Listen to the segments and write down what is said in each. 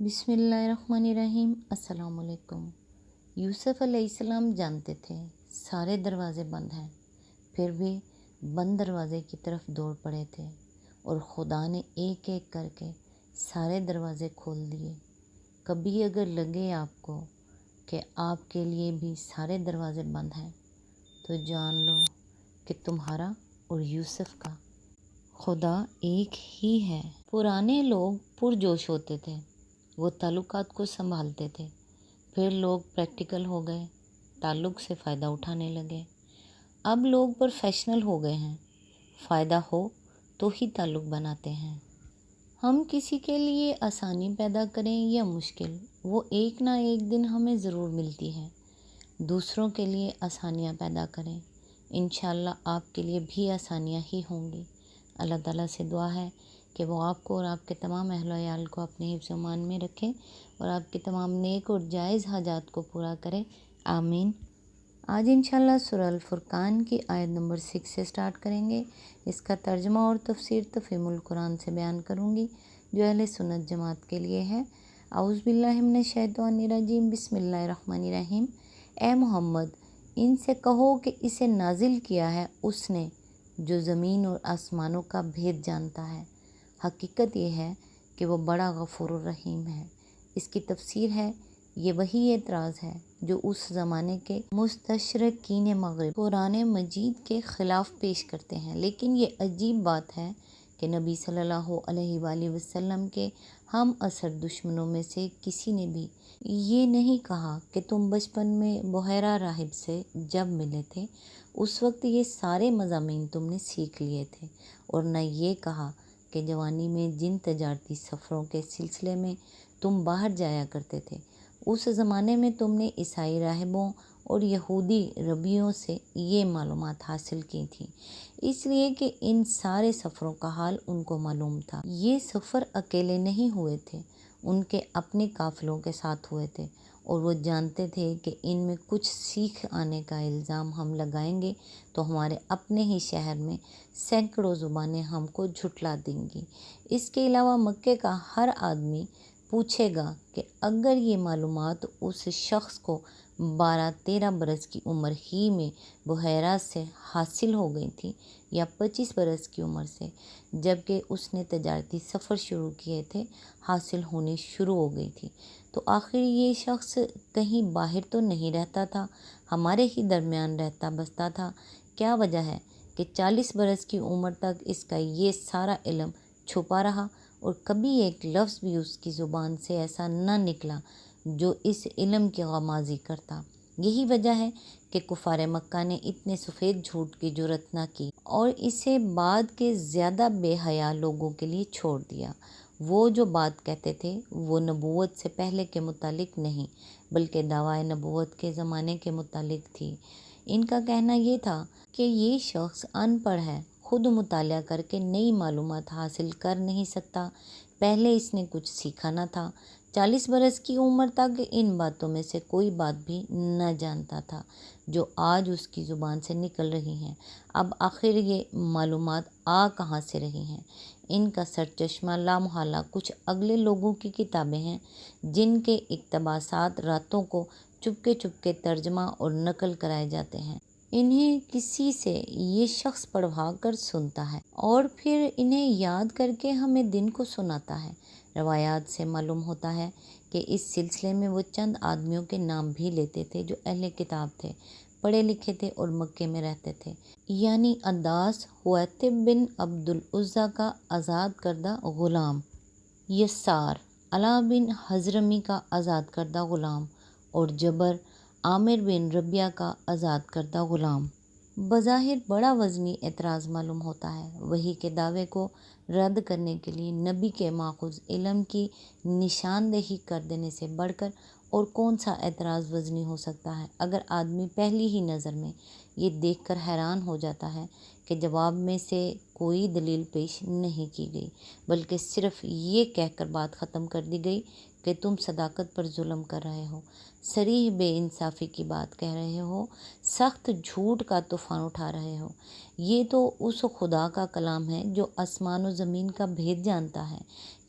بسم اللہ الرحمن الرحیم۔ السلام علیکم۔ یوسف علیہ السلام جانتے تھے سارے دروازے بند ہیں، پھر بھی بند دروازے کی طرف دوڑ پڑے تھے اور خدا نے ایک ایک کر کے سارے دروازے کھول دیے۔ کبھی اگر لگے آپ کو کہ آپ کے لیے بھی سارے دروازے بند ہیں تو جان لو کہ تمہارا اور یوسف کا خدا ایک ہی ہے۔ پرانے لوگ پرجوش ہوتے تھے، وہ تعلقات کو سنبھالتے تھے، پھر لوگ پریکٹیکل ہو گئے، تعلق سے فائدہ اٹھانے لگے۔ اب لوگ پروفیشنل ہو گئے ہیں، فائدہ ہو تو ہی تعلق بناتے ہیں۔ ہم کسی کے لیے آسانی پیدا کریں یا مشکل، وہ ایک نہ ایک دن ہمیں ضرور ملتی ہے۔ دوسروں کے لیے آسانیاں پیدا کریں، انشاءاللہ آپ کے لیے بھی آسانیاں ہی ہوں گی۔ اللہ تعالیٰ سے دعا ہے کہ وہ آپ کو اور آپ کے تمام اہل و عیال کو اپنے حفظ و امان میں رکھے اور آپ کے تمام نیک اور جائز حاجات کو پورا کرے، آمین۔ آج انشاءاللہ سورہ الفرقان کی آیت نمبر 6 سے سٹارٹ کریں گے۔ اس کا ترجمہ اور تفسیر تفہیم القرآن سے بیان کروں گی جو اہل سنت جماعت کے لیے ہے۔ اعوذ باللہ من الشیطان الرجیم، بسم اللہ الرحمن الرحیم۔ اے محمد، ان سے کہو کہ اسے نازل کیا ہے اس نے جو زمین اور آسمانوں کا بھید جانتا ہے۔ حقیقت یہ ہے کہ وہ بڑا غفور الرحیم ہے۔ اس کی تفسیر ہے، یہ وہی اعتراض ہے جو اس زمانے کے مستشرقین مغرب قرآن مجید کے خلاف پیش کرتے ہیں، لیکن یہ عجیب بات ہے کہ نبی صلی اللہ علیہ وآلہ وسلم کے ہم عصر دشمنوں میں سے کسی نے بھی یہ نہیں کہا کہ تم بچپن میں بحیرہ راہب سے جب ملے تھے اس وقت یہ سارے مضامین تم نے سیکھ لیے تھے، اور نہ یہ کہا کہ جوانی میں جن تجارتی سفروں کے سلسلے میں تم باہر جایا کرتے تھے اس زمانے میں تم نے عیسائی راہبوں اور یہودی ربیوں سے یہ معلومات حاصل کی تھیں، اس لیے کہ ان سارے سفروں کا حال ان کو معلوم تھا۔ یہ سفر اکیلے نہیں ہوئے تھے، ان کے اپنے قافلوں کے ساتھ ہوئے تھے، اور وہ جانتے تھے کہ ان میں کچھ سیکھ آنے کا الزام ہم لگائیں گے تو ہمارے اپنے ہی شہر میں سینکڑوں زبانیں ہم کو جھٹلا دیں گی۔ اس کے علاوہ مکے کا ہر آدمی پوچھے گا کہ اگر یہ معلومات اس شخص کو 12-13 برس کی عمر ہی میں بحیرہ سے حاصل ہو گئی تھی یا 25 برس کی عمر سے جبکہ اس نے تجارتی سفر شروع کیے تھے حاصل ہونی شروع ہو گئی تھی، تو آخر یہ شخص کہیں باہر تو نہیں رہتا تھا، ہمارے ہی درمیان رہتا بستا تھا؟ کیا وجہ ہے کہ 40 برس کی عمر تک اس کا یہ سارا علم چھپا رہا اور کبھی ایک لفظ بھی اس کی زبان سے ایسا نہ نکلا جو اس علم کی غمازی کرتا؟ یہی وجہ ہے کہ کفار مکہ نے اتنے سفید جھوٹ کی جرات نہ کی اور اسے بعد کے زیادہ بے حیا لوگوں کے لیے چھوڑ دیا۔ وہ جو بات کہتے تھے وہ نبوت سے پہلے کے متعلق نہیں بلکہ دعویٰ نبوت کے زمانے کے متعلق تھی۔ ان کا کہنا یہ تھا کہ یہ شخص ان پڑھ ہے، خود مطالعہ کر کے نئی معلومات حاصل کر نہیں سکتا، پہلے اس نے کچھ سیکھا نہ تھا، 40 برس کی عمر تک ان باتوں میں سے کوئی بات بھی نہ جانتا تھا جو آج اس کی زبان سے نکل رہی ہیں۔ اب آخر یہ معلومات آ کہاں سے رہی ہیں؟ ان کا سرچشمہ لامحالہ کچھ اگلے لوگوں کی کتابیں ہیں جن کے اقتباسات راتوں کو چپکے چپکے ترجمہ اور نقل کرائے جاتے ہیں۔ انہیں کسی سے یہ شخص پڑھوا کر سنتا ہے اور پھر انہیں یاد کر کے ہمیں دن کو سناتا ہے۔ روایات سے معلوم ہوتا ہے کہ اس سلسلے میں وہ چند آدمیوں کے نام بھی لیتے تھے جو اہل کتاب تھے، پڑھے لکھے تھے اور مکے میں رہتے تھے، یعنی عداس حویطب بن عبد العزیٰ کا آزاد کردہ غلام، یسار علا بن حضرمی کا آزاد کردہ غلام اور جبر عامر بن ربیعہ کا آزاد کردہ غلام۔ بظاہر بڑا وزنی اعتراض معلوم ہوتا ہے۔ وحی کے دعوے کو رد کرنے کے لیے نبی کے ماخوذ علم کی نشاندہی کر دینے سے بڑھ کر اور کون سا اعتراض وزنی ہو سکتا ہے؟ اگر آدمی پہلی ہی نظر میں یہ دیکھ کر حیران ہو جاتا ہے کہ جواب میں سے کوئی دلیل پیش نہیں کی گئی بلکہ صرف یہ کہہ کر بات ختم کر دی گئی کہ تم صداقت پر ظلم کر رہے ہو، صریح بے انصافی کی بات کہہ رہے ہو، سخت جھوٹ کا طوفان اٹھا رہے ہو، یہ تو اس خدا کا کلام ہے جو آسمان و زمین کا بھید جانتا ہے۔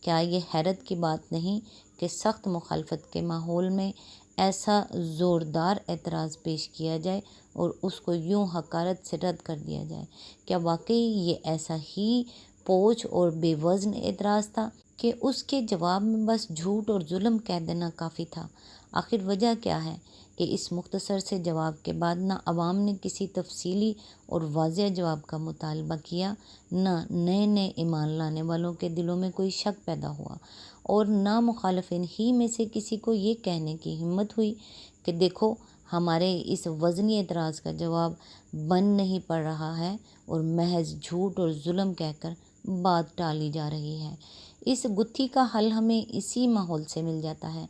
کیا یہ حیرت کی بات نہیں کہ سخت مخالفت کے ماحول میں ایسا زوردار اعتراض پیش کیا جائے اور اس کو یوں حقارت سے رد کر دیا جائے؟ کیا واقعی یہ ایسا ہی پوچھ اور بے وزن اعتراض تھا کہ اس کے جواب میں بس جھوٹ اور ظلم کہہ دینا کافی تھا؟ آخر وجہ کیا ہے کہ اس مختصر سے جواب کے بعد نہ عوام نے کسی تفصیلی اور واضح جواب کا مطالبہ کیا، نہ نئے نئے ایمان لانے والوں کے دلوں میں کوئی شک پیدا ہوا، اور نہ مخالفین ہی میں سے کسی کو یہ کہنے کی ہمت ہوئی کہ دیکھو ہمارے اس وزنی اعتراض کا جواب بن نہیں پڑ رہا ہے اور محض جھوٹ اور ظلم کہہ کر بات ٹالی جا رہی ہے۔ اس گتھی کا حل ہمیں اسی ماحول سے مل جاتا ہے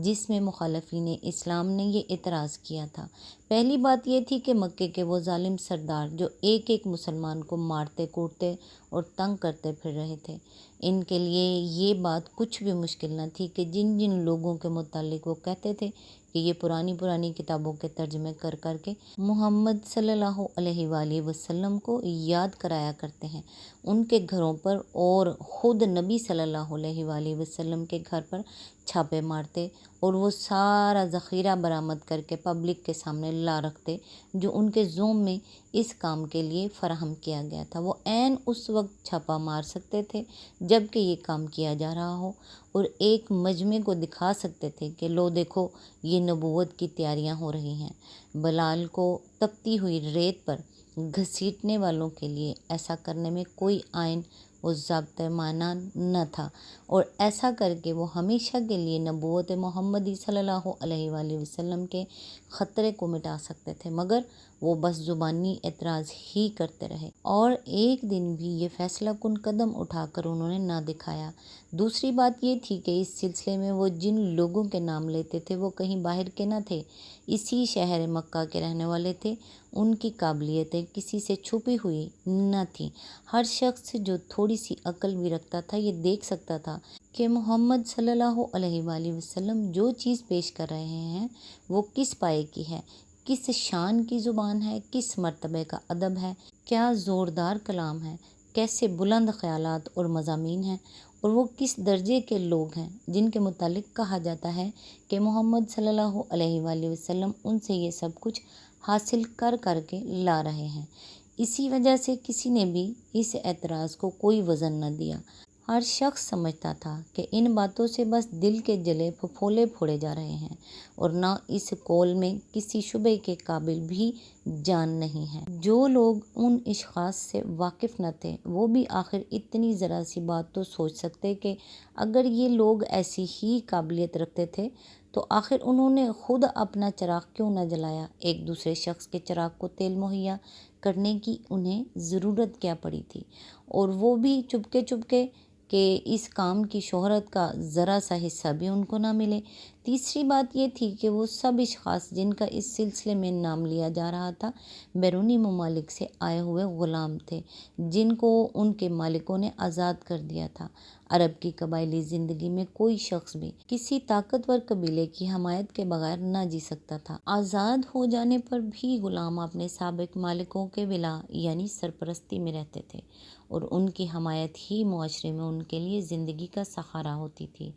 جس میں مخالفین اسلام نے یہ اعتراض کیا تھا۔ پہلی بات یہ تھی کہ مکے کے وہ ظالم سردار جو ایک ایک مسلمان کو مارتے کوٹتے اور تنگ کرتے پھر رہے تھے، ان کے لیے یہ بات کچھ بھی مشکل نہ تھی کہ جن جن لوگوں کے متعلق وہ کہتے تھے کہ یہ پرانی کتابوں کے ترجمے کر کر کے محمد صلی اللہ علیہ وآلہ وسلم کو یاد کرایا کرتے ہیں، ان کے گھروں پر اور خود نبی صلی اللہ علیہ وآلہ وسلم کے گھر پر چھاپے مارتے اور وہ سارا ذخیرہ برآمد کر کے پبلک کے سامنے لا رکھتے جو ان کے زوم میں اس کام کے لیے فراہم کیا گیا تھا۔ وہ عین اس وقت چھاپا مار سکتے تھے جب کہ یہ کام کیا جا رہا ہو، اور ایک مجمع کو دکھا سکتے تھے کہ لو دیکھو یہ نبوت کی تیاریاں ہو رہی ہیں۔ بلال کو تپتی ہوئی ریت پر گھسیٹنے والوں کے لیے ایسا کرنے میں کوئی آئین و ضابطۂ معنی نہ تھا، اور ایسا کر کے وہ ہمیشہ کے لیے نبوت محمدی صلی اللہ علیہ وآلہ وسلم کے خطرے کو مٹا سکتے تھے، مگر وہ بس زبانی اعتراض ہی کرتے رہے اور ایک دن بھی یہ فیصلہ کن قدم اٹھا کر انہوں نے نہ دکھایا۔ دوسری بات یہ تھی کہ اس سلسلے میں وہ جن لوگوں کے نام لیتے تھے وہ کہیں باہر کے نہ تھے، اسی شہر مکہ کے رہنے والے تھے۔ ان کی قابلیتیں کسی سے چھپی ہوئی نہ تھیں۔ ہر شخص جو تھوڑی سی عقل بھی رکھتا تھا یہ دیکھ سکتا تھا کہ محمد صلی اللہ علیہ وآلہ وسلم جو چیز پیش کر رہے ہیں وہ کس پائے کی ہے، کس شان کی زبان ہے، کس مرتبے کا ادب ہے، کیا زوردار کلام ہے، کیسے بلند خیالات اور مضامین ہیں، اور وہ کس درجے کے لوگ ہیں جن کے متعلق کہا جاتا ہے کہ محمد صلی اللہ علیہ وآلہ وسلم ان سے یہ سب کچھ حاصل کر کر کے لا رہے ہیں۔ اسی وجہ سے کسی نے بھی اس اعتراض کو کوئی وزن نہ دیا۔ ہر شخص سمجھتا تھا کہ ان باتوں سے بس دل کے جلے پھپھولے پھوڑے جا رہے ہیں، اور نہ اس قول میں کسی شبے کے قابل بھی جان نہیں ہے۔ جو لوگ ان اشخاص سے واقف نہ تھے وہ بھی آخر اتنی ذرا سی بات تو سوچ سکتے کہ اگر یہ لوگ ایسی ہی قابلیت رکھتے تھے تو آخر انہوں نے خود اپنا چراغ کیوں نہ جلایا؟ ایک دوسرے شخص کے چراغ کو تیل مہیا کرنے کی انہیں ضرورت کیا پڑی تھی، اور وہ بھی چپکے چپکے کہ اس کام کی شہرت کا ذرا سا حصہ بھی ان کو نہ ملے۔ تیسری بات یہ تھی کہ وہ سب اشخاص جن کا اس سلسلے میں نام لیا جا رہا تھا بیرونی ممالک سے آئے ہوئے غلام تھے جن کو ان کے مالکوں نے آزاد کر دیا تھا۔ عرب کی قبائلی زندگی میں کوئی شخص بھی کسی طاقتور قبیلے کی حمایت کے بغیر نہ جی سکتا تھا۔ آزاد ہو جانے پر بھی غلام اپنے سابق مالکوں کے ولا یعنی سرپرستی میں رہتے تھے، اور ان کی حمایت ہی معاشرے میں ان کے لیے زندگی کا سہارا ہوتی تھی۔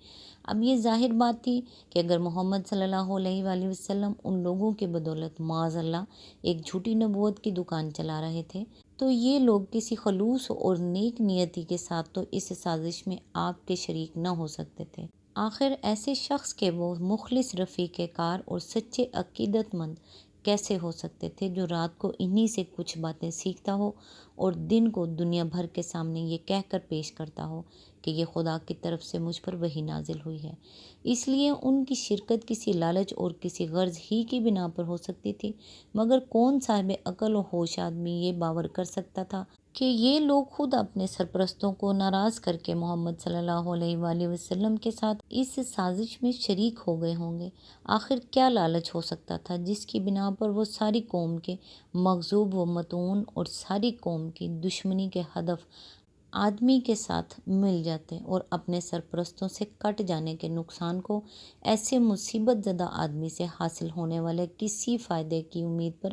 اب یہ ظاہر بات تھی کہ اگر محمد صلی اللہ علیہ وآلہ وسلم ان لوگوں کی بدولت معاذ اللہ ایک جھوٹی نبوت کی دکان چلا رہے تھے تو یہ لوگ کسی خلوص اور نیک نیتی کے ساتھ تو اس سازش میں آپ کے شریک نہ ہو سکتے تھے۔ آخر ایسے شخص کے وہ مخلص رفیق کار اور سچے عقیدت مند کیسے ہو سکتے تھے جو رات کو انہی سے کچھ باتیں سیکھتا ہو اور دن کو دنیا بھر کے سامنے یہ کہہ کر پیش کرتا ہو کہ یہ خدا کی طرف سے مجھ پر وحی نازل ہوئی ہے۔ اس لیے ان کی شرکت کسی لالچ اور کسی غرض ہی کی بنا پر ہو سکتی تھی، مگر کون صاحب عقل و ہوش آدمی یہ باور کر سکتا تھا کہ یہ لوگ خود اپنے سرپرستوں کو ناراض کر کے محمد صلی اللہ علیہ وآلہ وسلم کے ساتھ اس سازش میں شریک ہو گئے ہوں گے؟ آخر کیا لالچ ہو سکتا تھا جس کی بنا پر وہ ساری قوم کے مغصوب و مطمون اور ساری قوم کی دشمنی کے ہدف آدمی کے ساتھ مل جاتے اور اپنے سرپرستوں سے کٹ جانے کے نقصان کو ایسے مصیبت زدہ آدمی سے حاصل ہونے والے کسی فائدے کی امید پر